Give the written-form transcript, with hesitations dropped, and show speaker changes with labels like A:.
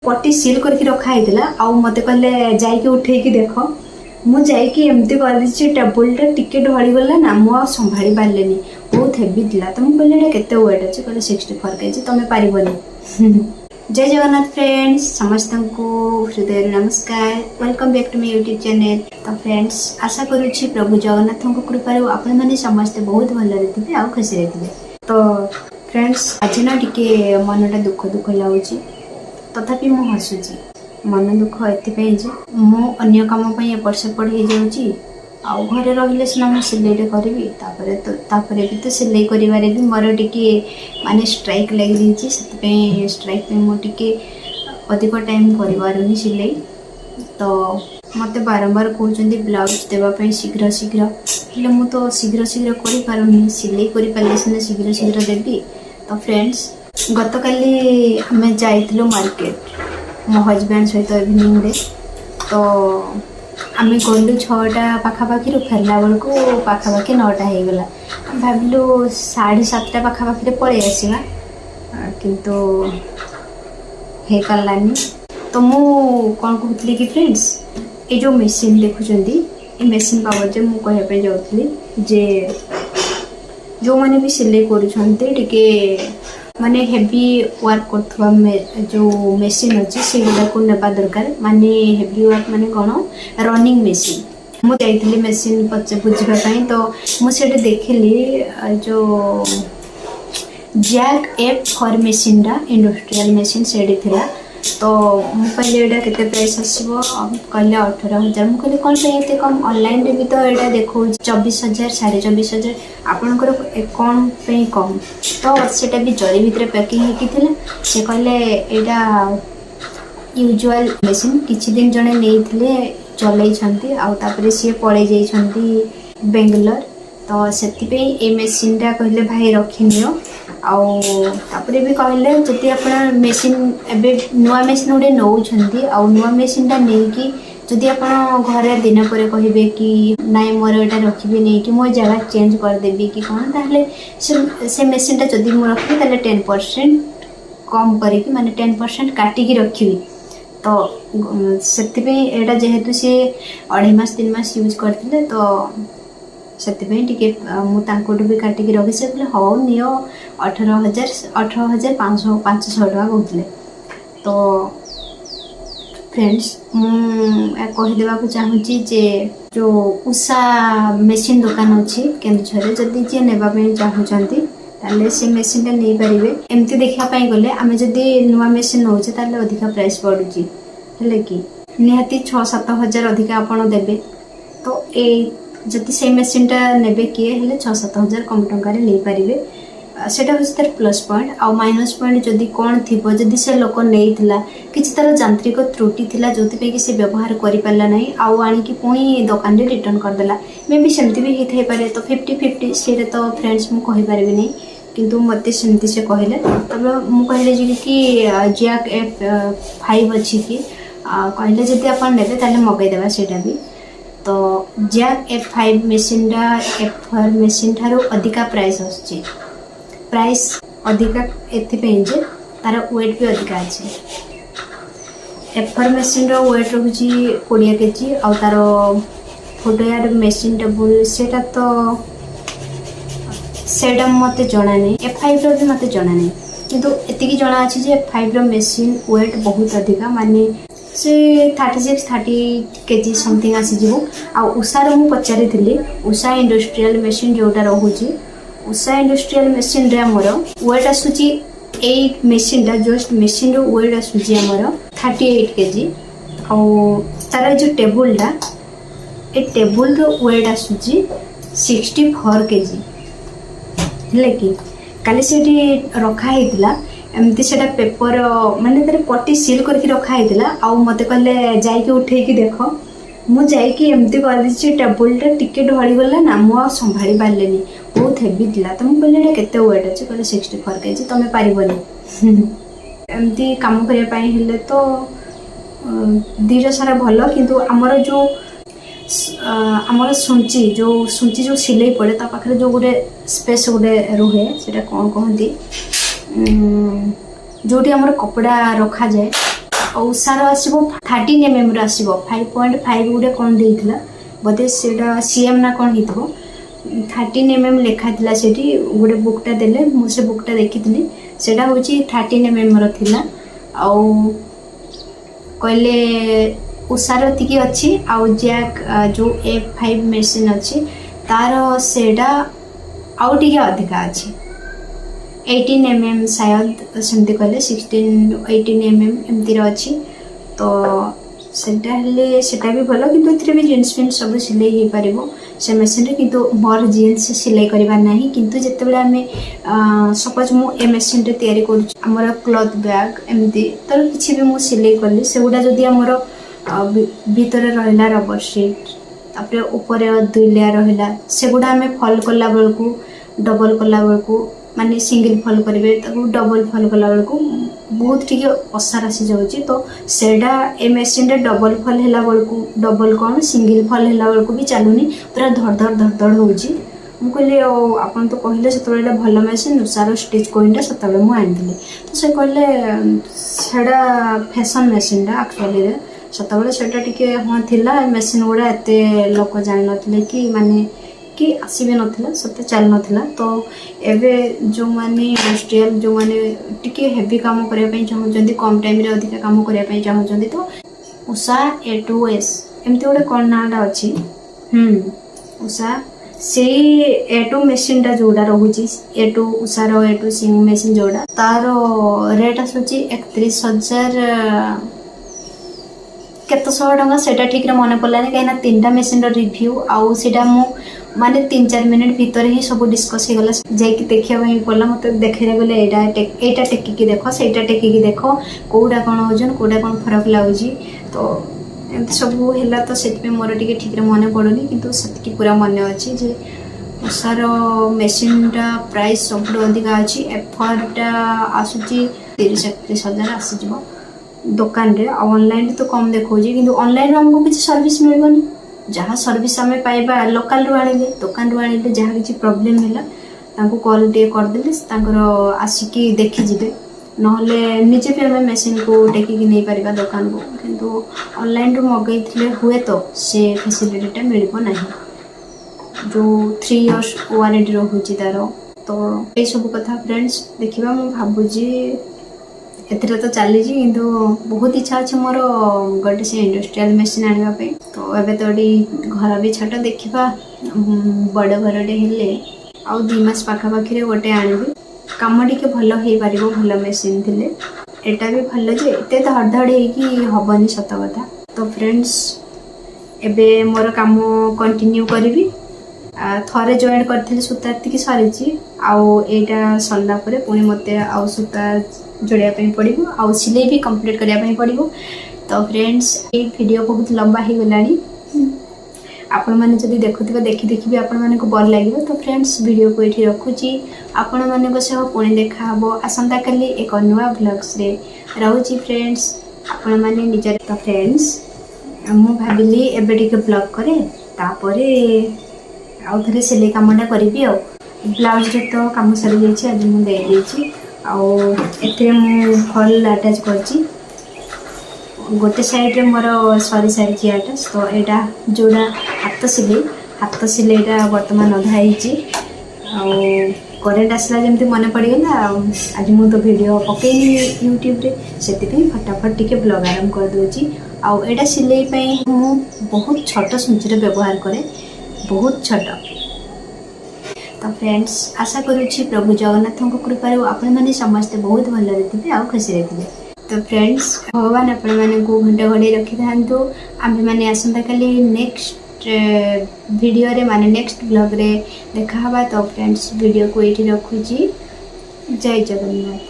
A: पट्टी सील करके रखा है आउ मत कहले जाइए उठेकी देख मुझे एमती कर टेबुलटा टिके ढली गला ना मुझे संभाली पारे बहुत हेवी था तो मुझे कहली केते वेट अच्छे कहले 64 kg तुम्हें पारबनी। जय जगन्नाथ फ्रेंड्स समस्त को हृदय नमस्कार welcome back to my YouTube channel. तो फ्रेंड्स आशा करुच्ची प्रभु जगन्नाथ कृपार आपण मैंने समस्ते बहुत भल थे आ खुशी थे। तो फ्रेंड्स आज ना टिके मनटा दुख दुख लगुच तथापि मु हसुची मन दुख एपाई मु अन्य कम एपट सेपट हो जाऊँगी आउ घरे रहिले सीना मुझे सिलाई करी भी तो सिलाई कर मोर टी माने स्ट्राइक लगी से स्ट्राइक मुझे अधिक टाइम कर सिलाई। तो मत बारंबार कहते ब्लाउज देवाई शीघ्र शीघ्र हेल्ले मु तो शीघ्र शीघ्र कर सिलाई कर सीना शीघ्र शीघ्र देवी। तो फ्रेंड्स गत काली आम जाइलु मार्केट मो हजबैंड सहित इवनिंग रे। तो आम गलु 6टा पाखापाखि फेरला बेलू पाखापाखि 9टा हो गला भाविलु 7:30 पाखापाखि पलि आसवा किंतु हे पारानी। तो मु कौन कहती कि फ्रेंड्स ये जो मेसीन देखुं ये मेसीन बाबद मुझे कहवाई जाऊँगी जे जो मैंने भी सिलाई करुँचे माने हेवी वर्क करथुवा जो मेसीन अच्छी से गुड़ा नेबा दरकार माने हेवी वर्क माने कौन रनिंग मेसीन मुझे जाइली मेसीन बुझापी। तो मुझे देखिली जो Jack F4 machine industrial machine से थिला। तो मुझे कहली यहाँ के प्राइस आसो कहले 18,000 मुझे कहली कौन पे कम ऑनलाइन रे भी तो यहाँ देखो 24,000 24,500 आपणकर कौन पे कम। तो सेटा भी जरी भितर पैकिंग होती से कहले यहाँ यूजुअल मेसीन किछि दिन जड़े नहीं चलई आउे सी पड़े जाइछंती बेंगलोर। तो से मेसीनटा कहले भाई रखिनियो आउे भी कहले जदि आप मेसीन एवं नुआ मेसीन गोटे नौकरी आउ नुआ मेसीनटा नहीं जदि आप घरे दिन पर कहे कि नाई मोर यहाँ रखी नहीं कि मो जगह चेंज करदेवी कि कौन ताहले से मेसीनटा जदि मुझे रखी 10% कम करके माने 10% काटिकी रखी। तो से जेहेतु सी 2.5 मास 3 मास यूज करते तो से मुझे भी काटिकी रखी से बोले हाँ नियो 18,500 टका कहते। तो फ्रेंड्स मुझे चाहूँगी जे जो उषा मेसीन दुकान अच्छी केन्दुझर जदि जी नापी चाहूँगी ताले से मेसीनटा नहीं पारे। एमती देखापी गले आम जदि नुआ मेसीन नौचे ताले अधिक प्राइस पड़ुची हेल्ले कि निहाती 6-7 हज़ार अधिक आपड़ देवे। तो ये जदि से मेसीनटा ने किए हेल्ले 6-7 हज़ार कम टंकार नहीं पारे सेटा हूँ तार प्लस पॉइंट। आ माइनस पॉइंट जदि कौन थी जदि से लोक नहीं किसी तार यांत्रिक त्रुटि थिला जो कि से व्यवहार करिपाला नहीं आउ आनिकी पुणी दुकान रे रिटर्न करदेला मे भी सेमती भी होई पारे। तो 50-50 से तो फ्रेंड्स मुझे कहीपरि नहीं किंतु मत सेमती से कहले तब मुझे कहले कि जैक F5 अच्छी कि कहले जदि आप ने मगईदेवा सेटा भी। तो जैक F5 मेसीनटा F4 मेसीन ठारू अधिका प्राइस आसुची प्राइस अधिका एथिपाई जे तार वेट भी अधिका अच्छे। F4 मेसीन वेट रखुची 20 kg आउ तार फोटोयार मेसीन टेबुल सेटा तो सेटा मत जना नहीं F5 भी मत जना नहीं किंतु एतिकी जना अच्छी जे F5 मेसीन वेट बहुत अधिका माने से 36-30 kg समथिंग आसीज। आ उषार मुझे पचारि उषा इंडस्ट्रियल मेसीन जोटा रोचे उषा इंडस्ट्रियल मेसीन रे आमर वेट आसूची 8 मेसीनटा जस्ट मेसीन रो वेट आसूची आमर 38 kg आउ तार जो टेबुलटा ए टेबुल रो वेट आसूची 64 kg हेल्ले कि काली से रखा होता एमती से पेपर माने तार पट्टी सील करके रखा होता आउ मत कहले जाइए उठेकी देख मुझे एमती कर टेबुलटा टिके ढली गला ना मुझे संभाली पारे बहुत हेवी था। तो मुझे कहली यहाँ केते वेट अच्छे कहले 64 kg तुम्हें पारबनी। एमती काम करने तो धीरे सारा भल किंतु आमर जो आमर सुंची जो सिलाई पड़े ता पाखरे जो गोटे स्पेस गोटे रुहे से कौन कहती जोटी आमर कपड़ा रखा जाए उषार आसो 13 mm आसो 5.5 गोटे कौन देता बोधे से सीएम ना कौन हो 13 mm लिखा था से गोटे बुकटा देले मुझे बुकटा देखी से हूँ 13 mm रहा कहले उषार तीकी अच्छी आउ जैक जो F5 मेसीन अच्छी तार सेटा आउ टे अधिका अच्छी 18 mm शायद सेमती कहले 18 mm एमती अच्छी तो सेटा भी भल कि भी जीन्स फिन्स सब सिलाई हो पार से मेसीन किंतु मोर जीन्स सिलाई करवा ना किंतु जिते आम सपोज मुझे मेसीन तैयारी कर क्लथ बैग एमती तर किसी भी मुझे सिलाई कली से गुड़ा जदि आमर भीतर रहा रबर शीट तापर ऊपर 2 लेयर रहा से गुड़ा आम फल कला बेलू डबल कला बेलू माने सिंगल फल करेंगे डबल फल कला बेलू बहुत टी असार आसी जाऊँगी तो सेटा ए मेसीन डबल फल है बेलू डबल कौन सिंगल फल है बेलू भी चलुनी पूरा धड़ धड़ हो कहली आपन तो कहले से भल मेसीन उषार स्टिच कोइनटा से मुझे तो से कहले सेटा फैशन मेसीन एक्चुअली से हाँ थिला मेसीन गुड़ा एत लोक जान ना कि माने कि आसबे ना सत्य चल ना तो एबे जो माने इंडस्ट्रियल जो माने टिके हेवी काम करने चाहते कम टाइम रे अधिक काम करने चाहते तो उषा A2S एमती गोटे कौन नाटा अच्छी उषा से A2 मेसीन टा जोड़ा रोचे A2 उषार A2 सिंग मेसीन जोड़ा तार रेट आसूची 31,000 केत 100 टंका सेटा ठीक रे मन पड़लानी कहीं 3टा मेसीन रिव्यू आउ सेटा मु माने 3-4 मिनट भीतर ही सब डिस्कस हो गला जाइक देखिया पड़ा मत देखा गले एटा टेकिकी देख सेटा टेकिकी देख कौटा कौन ओजन कौटा कौन फरक लगुच तो एमती सब है तो से मोर टे ठीक मन पड़ुनी किंतु से पूरा मन अच्छी जे उषार मेसीनटा प्राइस सब अधिका अच्छी एफरटा आसूची 30-31,000 आसीज दुकान रे ऑनलाइन तो कम देखा कि ऑनलाइन आमको किसी सर्विस मिलबनी जहाँ सर्विस आम पाइबा लोकल रू आने दुकान रू आने जहाँ किसी प्रोब्लेम है कॉल टे करदे आसिकी देखीजे ना निजे भी आम मेसीन को टेकिकी नहीं पारिबा दुकान को किंतु ऑनलाइन रू मगई हुए तो से फैसिलिटीटा मिलना जो 3 इयर्स वारंटी रोचे तार तो ये सब कथा फ्रेंड्स देखा मुझे भावुची एथरे तो चली किंतु बहुत इच्छा अच्छे मोर गोटे से इंडस्ट्रियल मेसीन आने तो एबे तो घर भी छोट देखा बड़ घरटे हेले आउ 2 मास पाखापाखि गोटे आनबी कम टे भल हो पार भल मेसीन थे एटा भी भल जे एत धड़ धड़ होबनी सत कथा तो फ्रेंड्स एबे मोर काम कंटिन्यू करी थरे जॉइन करथिले सूता एतिकी सरीची आउ एटा सरला परे पुणी मते आउ सूता जोड़िया पड़ो आउ सिलाई भी कंप्लीट करने पड़ो तो फ्रेंड्स ये वीडियो बहुत लंबा हो गलानी आपण मैंने जब देखुवे देखी देखी भी आपण मानक भल लगे तो फ्रेंड्स वीडियो को ये रखुची आपण मान सह पुणी देखा आसंता काली एक नुआ ब्लॉग्स रे रोची फ्रेंड्स आपण मैंने निजर तो फ्रेंड्स मु भाविली एबे टिके ब्लॉग करे तापरे आउ थे सिलाई कामटा करी ब्लाउज रे तो काम सरी जाइए आज मुझे देची आउ फल आटाच कर गोटे साइड रे मोर सरी सारी आटाच तो यहाँ जोड़ा हाथ सिलाईटा बर्तमान अधा होती करेन्ट आसला जमी मन पड़गला आज मुझे तो वीडियो पकईनी यूट्यूब रे से फटाफट टिके ब्लॉग आरंभ कर दूची आटा सिलाई मु बहुत छोट सुंचर व्यवहार करे बहुत छोट तो फ्रेंड्स आशा करुच्ची प्रभु जगन्नाथ कृपा आपण मैंने समस्ते बहुत भलरे थे आ खुशी थे तो फ्रेंड्स भगवान आपण मानू घंटे घड़े रखी था आम मैंने आसंता काली नेक्स्ट वीडियो रे माने नेक्स्ट ब्लॉग रे देखा तो फ्रेंड्स वीडियो को ये रखुची जय जगन्नाथ।